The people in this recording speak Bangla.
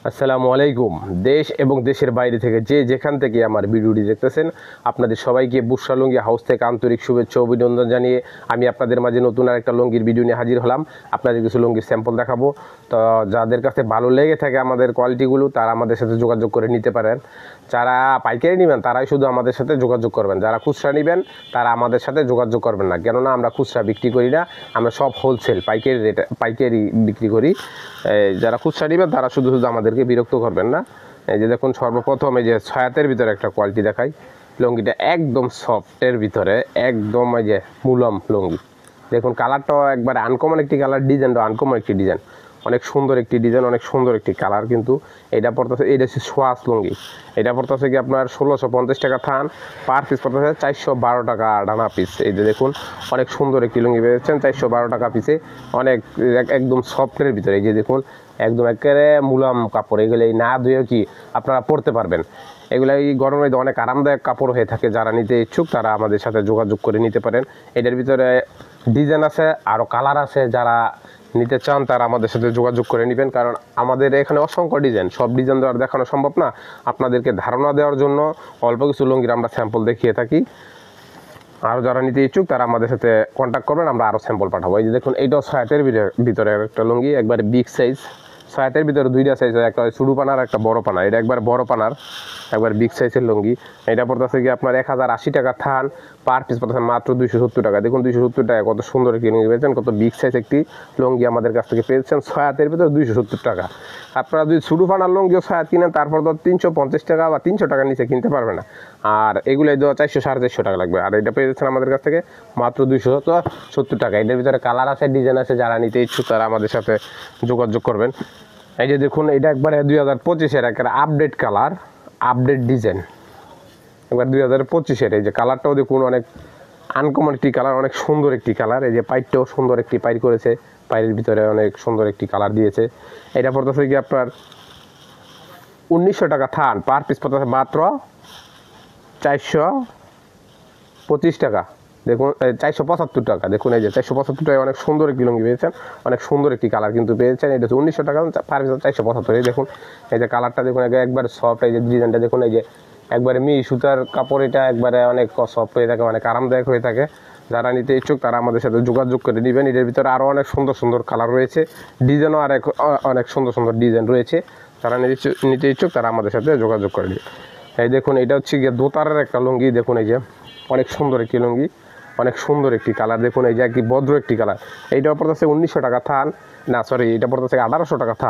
আসসালামু আলাইকুম। দেশ এবং দেশের বাইরে থেকে যে যেখান থেকে আমার ভিডিওটি দেখতেছেন, আপনাদের সবাইকে বুশরা লুঙ্গি হাউস থেকে আন্তরিক শুভেচ্ছা ও অভিনন্দন জানিয়ে আমি আপনাদের মাঝে নতুন আরেকটা লুঙ্গির ভিডিও নিয়ে হাজির হলাম। আপনাদের কিছু লুঙ্গির স্যাম্পল দেখাবো। তো যাদের কাছে ভালো লেগে থাকে আমাদের কোয়ালিটিগুলো, তারা আমাদের সাথে যোগাযোগ করে নিতে পারেন। যারা পাইকারি নেবেন তারাই শুধু আমাদের সাথে যোগাযোগ করবেন, যারা খুচরা নেবেন তারা আমাদের সাথে যোগাযোগ করবেন না, কেননা আমরা খুচরা বিক্রি করি না, আমরা সব হোলসেল পাইকারি রেটে পাইকারি বিক্রি করি। যারা খুচরা নেবেন তারা শুধু শুধু আমাদেরকে বিরক্ত করবেন না। এই যে দেখুন, সর্বপ্রথম এই যে ছায়াতের ভিতরে একটা কোয়ালিটি দেখাই। লুঙ্গিটা একদম সফটের ভিতরে, একদম এই যে মুলাম লুঙ্গি। দেখুন কালারটাও একবারে আনকমন একটি কালার, ডিজাইনটাও আনকমন একটি ডিজাইন, অনেক সুন্দর একটি ডিজাইন, অনেক সুন্দর একটি কালার। কিন্তু এটা পড়তেছে, এটা হচ্ছে সোয়াস লুঙ্গি। এটা পড়তেছে কি আপনার 1650 টাকা থান, পার পিস পড়তেছে 412 টাকা ডানা পিস। এই যে দেখুন, অনেক সুন্দর একটি লুঙ্গি পেয়েছেন 412 টাকা পিসে, অনেক একদম সফটের ভিতরে। এই যে দেখুন, একদম একেবারে মুলাম কাপড়, এগুলো না ধুয়ে কি আপনারা পরতে পারবেন। এগুলো এই গরমে অনেক আরামদায়ক কাপড় হয়ে থাকে। যারা নিতে ইচ্ছুক তারা আমাদের সাথে যোগাযোগ করে নিতে পারেন। এটার ভিতরে ডিজাইন আছে, আরও কালার আছে। যারা নিতে চান তারা আমাদের সাথে যোগাযোগ করে নেবেন, কারণ আমাদের এখানে অসংখ্য ডিজাইন, সব ডিজাইন দেওয়ার দেখানো সম্ভব না। আপনাদেরকে ধারণা দেওয়ার জন্য অল্প কিছু লুঙ্গির আমরা স্যাম্পল দেখিয়ে থাকি। আরও যারা নিতে ইচ্ছুক তারা আমাদের সাথে কন্ট্যাক্ট করবেন, আমরা আরও স্যাম্পল পাঠাবো। এই যে দেখুন, এইটাও ছায়াতের ভিতরে একটা লুঙ্গি, একবারে বিগ সাইজ। ছায়াতের ভিতরে দুইটা সাইজ, একটা ছোটো পানার, একটা বড় পানার। এটা একবার বড় পানার, একবার বিগ সাইজের লুঙ্গি। এটা পড়তেছে কি আপনার 1080 টাকা থান, পার পিস পড়তেছে মাত্র 270 টাকা। দেখুন 270 টাকা, কত সুন্দর একটি লুঙ্গি পেয়েছেন, কত বিগ সাইজ একটি লুঙ্গি আমাদের কাছ থেকে পেয়েছেন ছায়াতের ভিতরে 270 টাকা। আপনারা যদি ছোটো পানার লুঙ্গিও ছায়াত কিনেন তারপর তো 350 টাকা বা 300 টাকার নিচে কিনতে পারবে না। আর এগুলোই দেওয়া 400 450 টাকা লাগবে। আর এটা পেয়ে যাচ্ছেন আমাদের কাছ থেকে মাত্র 270 টাকা। এটার ভিতরে কালার আছে, ডিজাইন আছে। যারা নিতে ইচ্ছুক তারা আমাদের সাথে যোগাযোগ করবেন। এই যে দেখুন, এটা একবারে 2025-এর একটা আপডেট কালার, আপডেট ডিজাইন, একবার 2025-এর। এই যে কালারটাও দেখুন, অনেক আনকমন একটি কালার, অনেক সুন্দর একটি কালার। এই যে পাইরটাও সুন্দর একটি পাইর করেছে, পাইরের ভিতরে অনেক সুন্দর একটি কালার দিয়েছে। এটা পড়তেছে কি আপনার 1900 টাকা থান, পার পিস পড়তেছে মাত্র 425 টাকা। দেখুন 475 টাকা। দেখুন এই যে 475 টাকায় অনেক সুন্দর একটি লুঙ্গি পেয়েছেন, অনেক সুন্দর একটি কালার কিন্তু পেয়েছেন। এটা হচ্ছে 1900 টাকা, পার পিস 475। এই দেখুন, এই যে কালারটা দেখুন, একবার সফট। এই যে ডিজাইনটা দেখুন, এই যে একবারে মি সুতার কাপড়, এটা একবারে অনেক সফট হয়ে থাকে, অনেক আরামদায়ক হয়ে থাকে। যারা নিতে ইচ্ছুক তারা আমাদের সাথে যোগাযোগ করে নেবেন। এটার ভিতরে আরও অনেক সুন্দর সুন্দর কালার রয়েছে, ডিজাইনও অনেক সুন্দর সুন্দর ডিজাইন রয়েছে। যারা নিতে ইচ্ছুক তারা আমাদের সাথে যোগাযোগ করে নেবে। এই দেখুন, এটা হচ্ছে গিয়ে দোতারের একটা লুঙ্গি। দেখুন এই যে অনেক সুন্দর একটি লুঙ্গি, অনেক সুন্দর একটি কালার। দেখুন এই যে একটি ভদ্র একটি কালার। এইটার পড়তেছে 1900 টাকা থান, না সরি, এটা পড়তেছে 1800 টাকা থান।